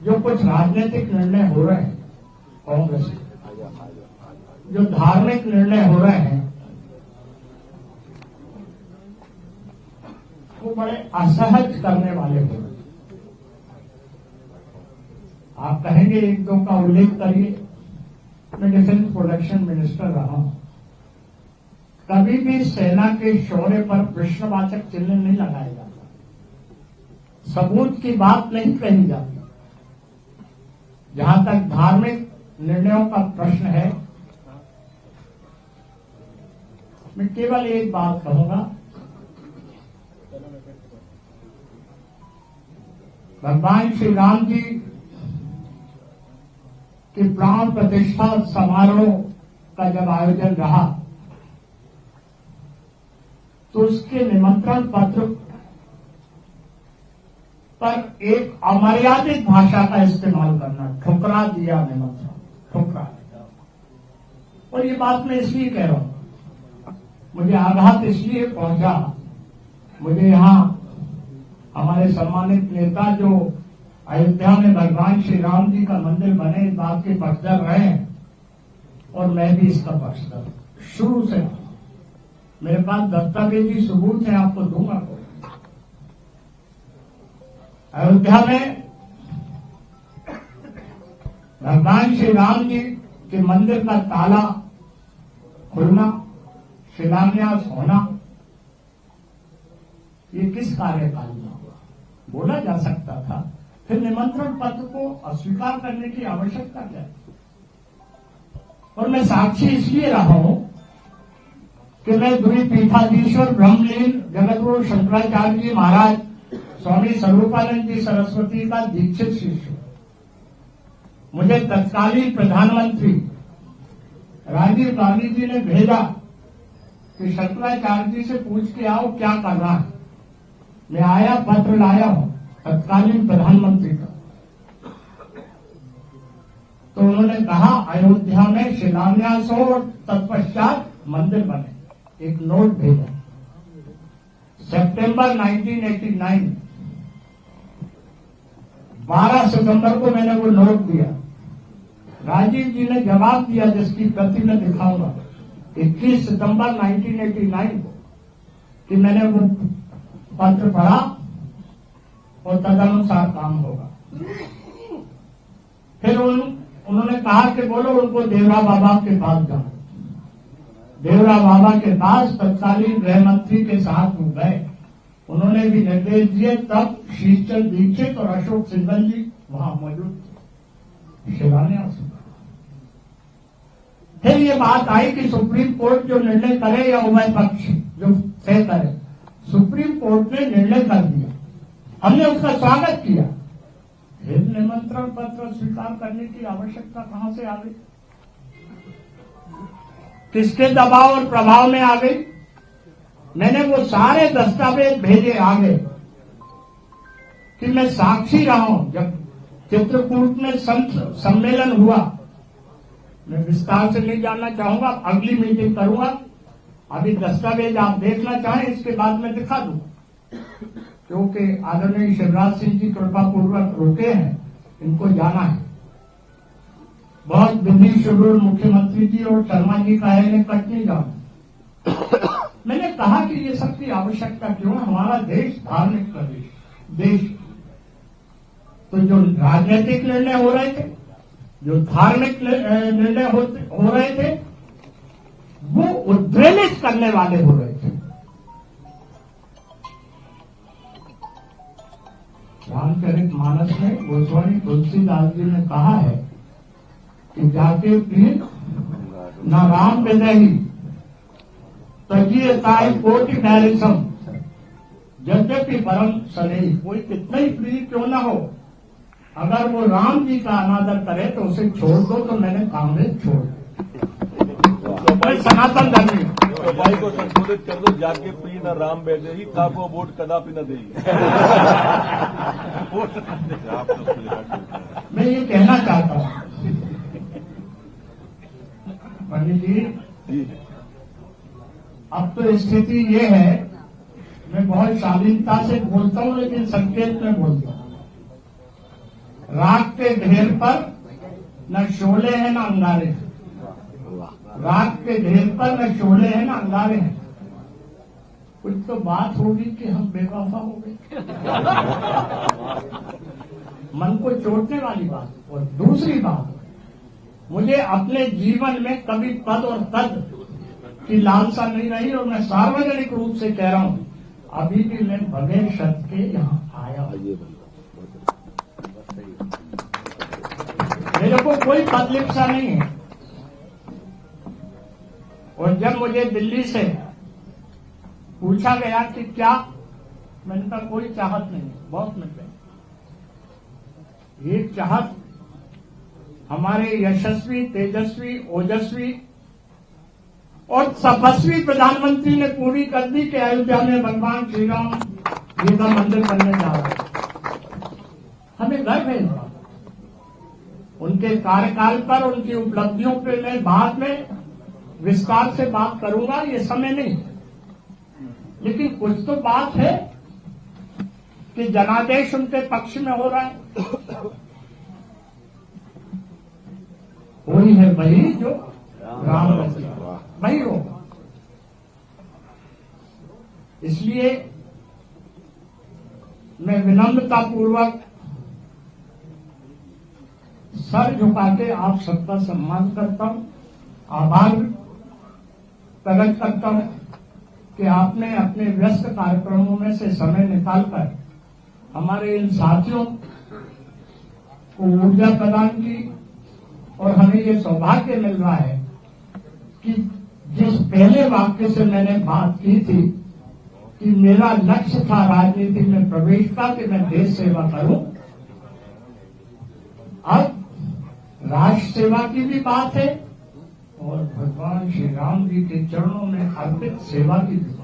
जो कुछ राजनीतिक निर्णय हो रहे हैं कांग्रेस के, जो धार्मिक निर्णय हो रहे हैं, वो बड़े असहज करने वाले हो रहे हैं। आप कहेंगे एक दो का उल्लेख करिए। मैं डिफेंस प्रोडक्शन मिनिस्टर रहा हूं, कभी भी सेना के शौर्य पर प्रश्नवाचक चिन्ह नहीं लगाया जाता, सबूत की बात नहीं कही जाती। जहां तक धार्मिक निर्णयों का प्रश्न है, मैं केवल एक बात कहूंगा, भगवान श्री राम जी के प्राण प्रतिष्ठा समारोह का जब आयोजन रहा तो उसके निमंत्रण पत्र पर एक अमर्यादित भाषा का इस्तेमाल करना, ठुकरा दिया निमंत्रण, ठुकरा दिया। और ये बात मैं इसलिए कह रहा हूं, मुझे आघात इसलिए पहुंचा, मुझे यहां हमारे सम्मानित नेता जो अयोध्या में भगवान श्री राम जी का मंदिर बने, इस बात के पक्षधर रहे, और मैं भी इसका पक्षधर शुरू से। मेरे पास दस्तावेजी सबूत है, आपको दूंगा। अयोध्या में भगवान श्री राम जी के मंदिर का ताला खुलना, शिलान्यास होना, ये किस कार्यकाल में हुआ? बोला जा सकता था। फिर निमंत्रण पत्र को अस्वीकार करने की आवश्यकता क्या है? और मैं साक्षी इसलिए रहा हूं कि मैं द्विपीठाधीश्वर ब्रह्मलीन जगतगुरु शंकराचार्य जी महाराज स्वामी स्वरूपानंद जी सरस्वती का दीक्षित शिष्य हूं। मुझे तत्कालीन प्रधानमंत्री राजीव गांधी जी ने भेजा कि शंकराचार्य जी से पूछ के आओ क्या करना है। मैं आया, पत्र लाया हूं तत्कालीन प्रधानमंत्री का। तो उन्होंने कहा अयोध्या में शिलान्यास हो और तत्पश्चात मंदिर बने। एक नोट भेजा सितंबर 1989, 12 सितंबर को मैंने वो नोट दिया। राजीव जी ने जवाब दिया जिसकी प्रति मैं दिखाऊंगा 21 सितंबर 1989 को कि मैंने वो पत्र पढ़ा और तदनुसार काम होगा। फिर उन्होंने कहा कि बोलो उनको देवरा बाबा के पास जाओ। देवरा बाबा के पास तत्कालीन गृह मंत्री के साथ में गए, उन्होंने भी निर्देश दिए। तब शीशचंद दीक्षित और अशोक सिंघल जी वहां मौजूद थे। शिलान्यास हुआ। फिर ये बात आई कि सुप्रीम कोर्ट जो निर्णय करे या उभय पक्ष जो तय करे, सुप्रीम कोर्ट ने निर्णय कर दिया, हमने उसका स्वागत किया। फिर निमंत्रण पत्र स्वीकार करने की आवश्यकता कहां से आ गई? किसके दबाव और प्रभाव में आ गई? मैंने वो सारे दस्तावेज भेजे आगे कि मैं साक्षी रहा हूं। जब चित्रकूट में संत सम्मेलन हुआ, मैं विस्तार से नहीं जानना चाहूंगा, अगली मीटिंग करूंगा। अभी दस्तावेज आप देखना चाहें, इसके बाद मैं दिखा दूंगा, क्योंकि आदरणीय शिवराज सिंह जी कृपा पूर्वक रुके हैं, इनको जाना है। बहुत बिजी शेड्यूल मुख्यमंत्री जी और शर्मा जी का है, इन्हें कट नहीं जाना। मैंने कहा कि ये सब की आवश्यकता क्यों है? हमारा देश धार्मिक प्रदेश देश, तो जो राजनीतिक निर्णय हो रहे थे, जो धार्मिक निर्णय हो रहे थे, वो उद्वेलित करने वाले हो रहे थे। रामचरित मानस में गोस्वामी तुलसीदास जी ने कहा है कि जाके प्रिय न राम विदही तजिए ताई कोटि नैरिसम, यद्यपि परम सनेही। कोई कितना ही प्रिय क्यों न हो, अगर वो राम जी का अनादर करे तो उसे छोड़ दो। तो मैंने कांग्रेस छोड़ दी, सनातन धर्मी तो भाई को संशोधित कर दो, जाके प्रिय न राम बैठे ताको वोट कदापि न देगी। मैं ये कहना चाहता हूं पंडित जी, अब तो स्थिति ये है, मैं बहुत शालीनता से बोलता हूं लेकिन संकेत में बोलता हूं। राख के ढेर पर न शोले हैं न अंगारे हैं। राख के ढेर पर न शोले हैं न अंगारे हैं। कुछ तो बात होगी कि हम बेवफा हो गए। मन को चोटने वाली बात। और दूसरी बात, मुझे अपने जीवन में कभी पद और तद की लालसा नहीं रही और मैं सार्वजनिक रूप से कह रहा हूं, अभी भी मैं बगैर शर्त के यहां आया हूं। मेरे को कोई पद लिप्सा नहीं है। और जब मुझे दिल्ली से पूछा गया कि क्या, मैंने कहा कोई चाहत नहीं है, बहुत मिल गई। ये चाहत हमारे यशस्वी, तेजस्वी, ओजस्वी और तपस्वी प्रधानमंत्री ने पूरी कर दी कि अयोध्या में भगवान श्री राम जी का मंदिर बनने जा रहा है। हमें गर्व है। उनके कार्यकाल पर, उनकी उपलब्धियों पर मैं बाद में विस्तार से बात करूंगा, ये समय नहीं। लेकिन कुछ तो बात है कि जनादेश उनके पक्ष में हो रहा है। वही है वही जो राम रचिया, वही होगा। इसलिए मैं विनम्रता पूर्वक सर झुका के आप सबका सम्मान करता हूं, आभार प्रकट करता हूं कि आपने अपने व्यस्त कार्यक्रमों में से समय निकालकर हमारे इन साथियों को ऊर्जा प्रदान की। और हमें ये सौभाग्य मिल रहा है कि जिस पहले वाक्य से मैंने बात की थी कि मेरा लक्ष्य था राजनीति में प्रवेश का, कि मैं देश सेवा करूं, अब राष्ट्र सेवा की भी बात है और भगवान श्री राम जी के चरणों में अर्पित सेवा की भी